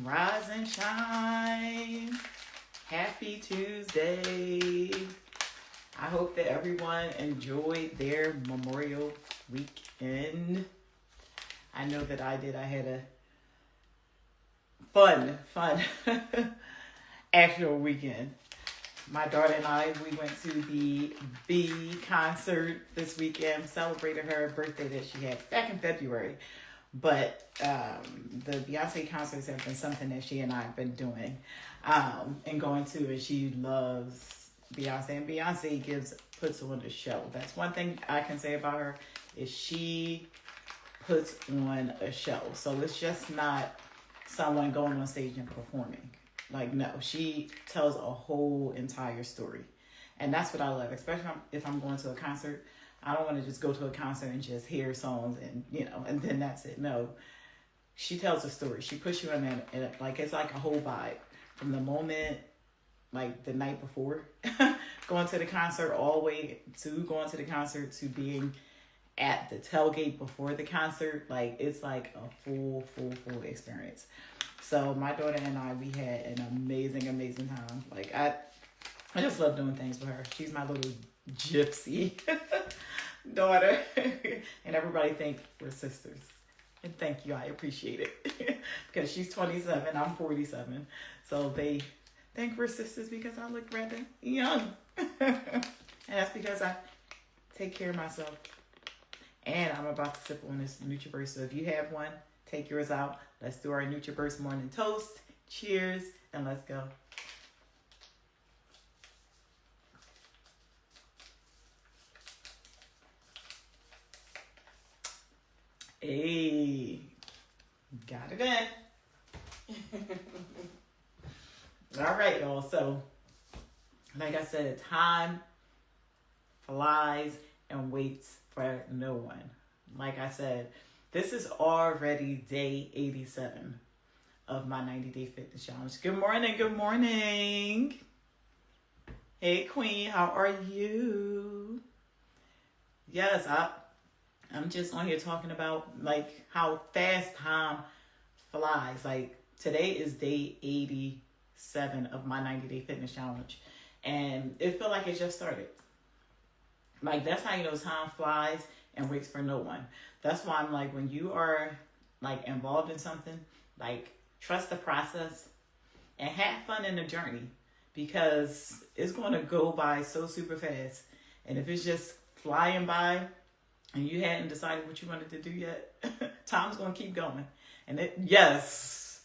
Rise and shine. Happy Tuesday. I hope that everyone enjoyed their Memorial weekend. I know that I did. I had a fun actual weekend. My daughter and I, we went to the B concert this weekend, celebrated her birthday that she had back in February. But the Beyonce concerts have been something that she and I have been doing and going to, and she loves Beyonce, and Beyonce puts on a show. That's one thing I can say about her, is she puts on a show. So it's just not someone going on stage and performing. Like, no, she tells a whole entire story. And that's what I love, especially if I'm going to a concert. I don't want to just go to a concert and just hear songs and, and then that's it. No, she tells a story. She puts you in there, and like, it's like a whole vibe from the moment, like the night before going to the concert, all the way to going to the concert, to being at the tailgate before the concert. Like, it's like a full experience. So my daughter and I, we had an amazing time. Like, I just love doing things with her. She's my little gypsy daughter. And everybody think we're sisters. And thank you, I appreciate it. Because she's 27, I'm 47. So they think we're sisters because I look rather young. And that's because I take care of myself. And I'm about to sip on this NutriBurst. So if you have one, take yours out. Let's do our NutriBurst morning toast. Cheers, and let's go. Hey, got it in. All right, y'all. So, like I said, time flies and waits for no one. Like I said, this is already day 87 of my 90-day fitness challenge. Good morning. Hey, Queen, how are you? Yes, I'm just on here talking about, like, how fast time flies. Like, today is day 87 of my 90-day fitness challenge, and it felt like it just started. Like, that's how you know time flies and waits for no one. That's why I'm like, when you are, like, involved in something, like, trust the process and have fun in the journey, because it's going to go by so super fast. And if it's just flying by and you hadn't decided what you wanted to do yet, time's going to keep going. And yes,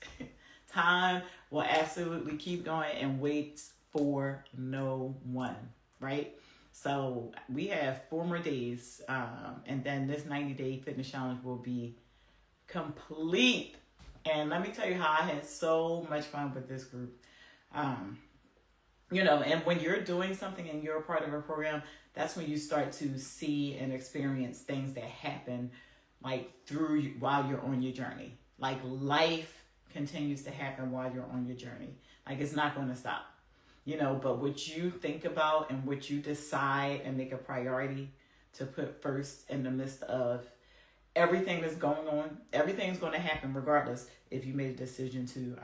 time will absolutely keep going and waits for no one, right? So we have 4 more days, and then this 90-day fitness challenge will be complete. And let me tell you how I had so much fun with this group. And when you're doing something and you're a part of a program, that's when you start to see and experience things that happen, like, while you're on your journey. Like, life continues to happen while you're on your journey. Like, it's not going to stop. But what you think about and what you decide and make a priority to put first in the midst of everything that's going on, everything's going to happen regardless if you made a decision to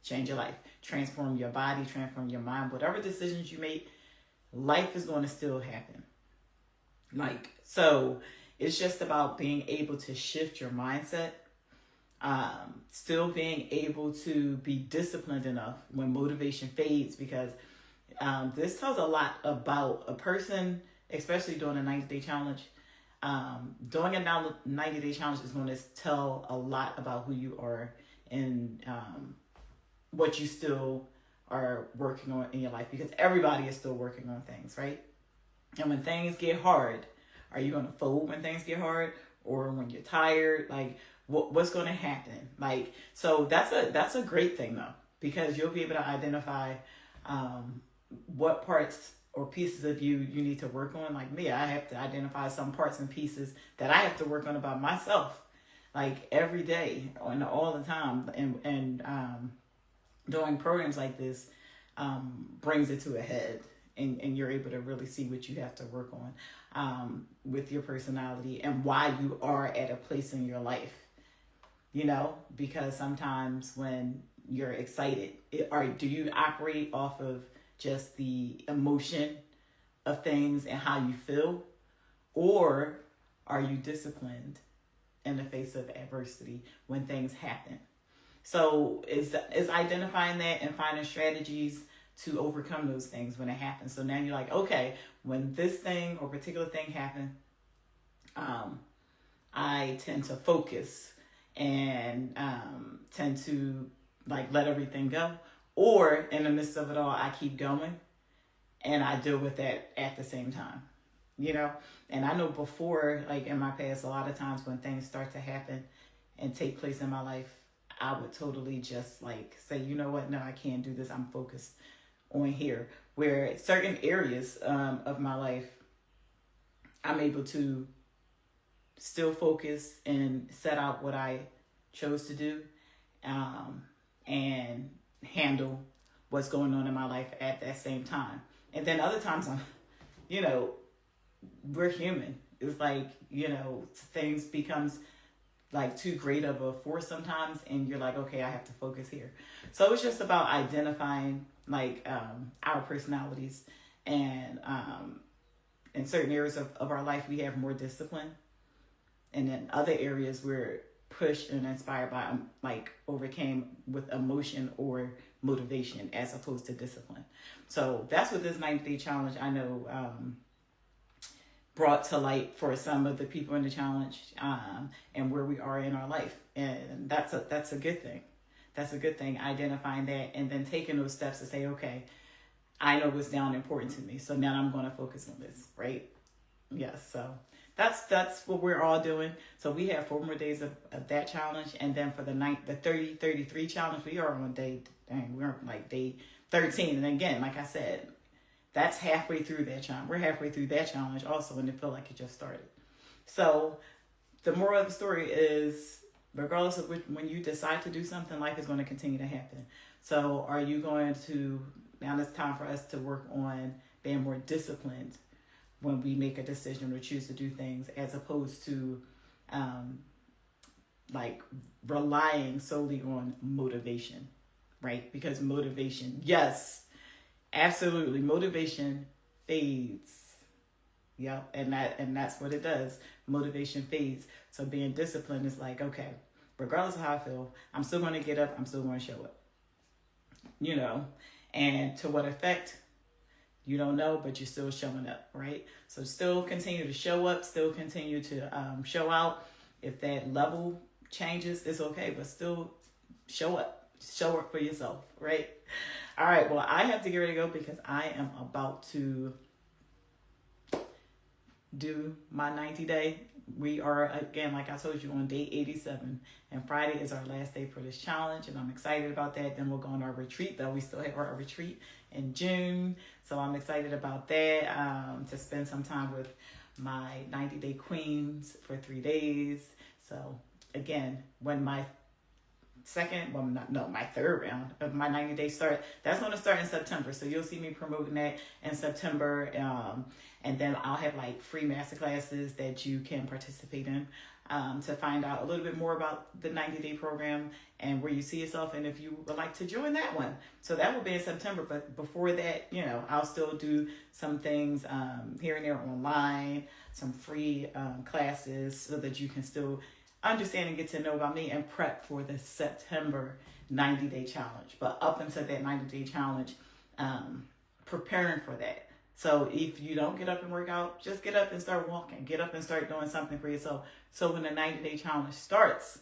change your life, transform your body, transform your mind. Whatever decisions you make, life is going to still happen. Like, so it's just about being able to shift your mindset, still being able to be disciplined enough when motivation fades, because this tells a lot about a person, especially doing a 90-day challenge. Doing a 90-day challenge is going to tell a lot about who you are and what you still are working on in your life, because everybody is still working on things, right? And when things get hard, are you going to fold when things get hard, or when you're tired? Like, what's going to happen? Like, so that's a great thing, though, because you'll be able to identify what parts or pieces of you need to work on. Like me, I have to identify some parts and pieces that I have to work on about myself, like, every day and all the time. And doing programs like this brings it to a head, and you're able to really see what you have to work on with your personality and why you are at a place in your life. Because sometimes when you're excited? Or do you operate off of just the emotion of things and how you feel? Or are you disciplined in the face of adversity when things happen? So it's identifying that and finding strategies to overcome those things when it happens. So now you're like, okay, when this thing or particular thing happened, I tend to focus and tend to like let everything go. Or in the midst of it all, I keep going and I deal with that at the same time, you know? And I know before, like in my past, a lot of times when things start to happen and take place in my life, I would totally just like say, you know what? No, I can't do this. I'm focused on here. Where certain areas of my life, I'm able to still focus and set out what I chose to do and handle what's going on in my life at that same time. And then other times I'm, you know, we're human. It's like, you know, things becomes like too great of a force sometimes and you're like, okay, I have to focus here. So it's just about identifying like our personalities and in certain areas of our life we have more discipline, and in other areas we're pushed and inspired by like overcame with emotion or motivation as opposed to discipline. So that's what this 90-day challenge I know brought to light for some of the people in the challenge and where we are in our life. And that's a good thing. That's a good thing, identifying that and then taking those steps to say, okay, I know what's down important to me. So now I'm going to focus on this, right? Yes. So that's what we're all doing. So we have 4 more days of that challenge. And then for the 30-33 challenge, we are on we're on like day 13. And again, like I said, that's halfway through that challenge. We're halfway through that challenge also, and it felt like it just started. So the moral of the story is, regardless of when you decide to do something, life is going to continue to happen. So are you going to, now it's time for us to work on being more disciplined when we make a decision or choose to do things, as opposed to like relying solely on motivation, right? Because motivation, yes, absolutely, motivation fades. Yeah, and that's what it does. Motivation fades. So being disciplined is like, okay, regardless of how I feel, I'm still going to get up. I'm still going to show up. You know, and to what effect, you don't know, but you're still showing up, right? So still continue to show up. Still continue to show out. If that level changes, it's okay, but still show up. Show up for yourself, right? All right, well, I have to get ready to go because I am about to do my 90-day. We are, again, like I told you, on day 87. And Friday is our last day for this challenge, and I'm excited about that. Then we'll go on our retreat, though we still have our retreat in June. So I'm excited about that, to spend some time with my 90-day queens for 3 days. So, again, when my my third round of my 90-day start, that's going to start in September. So you'll see me promoting that in September. And then I'll have like free masterclasses that you can participate in to find out a little bit more about the 90-day program and where you see yourself, and if you would like to join that one. So that will be in September. But before that, you know, I'll still do some things here and there online, some free classes, so that you can still understand and get to know about me and prep for the September 90-day challenge. But up until that 90-day challenge, preparing for that. So if you don't get up and work out, just get up and start walking. Get up and start doing something for yourself. So when the 90-day challenge starts,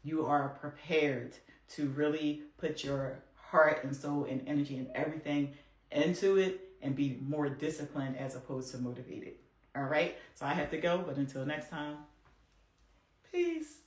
you are prepared to really put your heart and soul and energy and everything into it and be more disciplined as opposed to motivated. All right? So I have to go, but until next time, peace.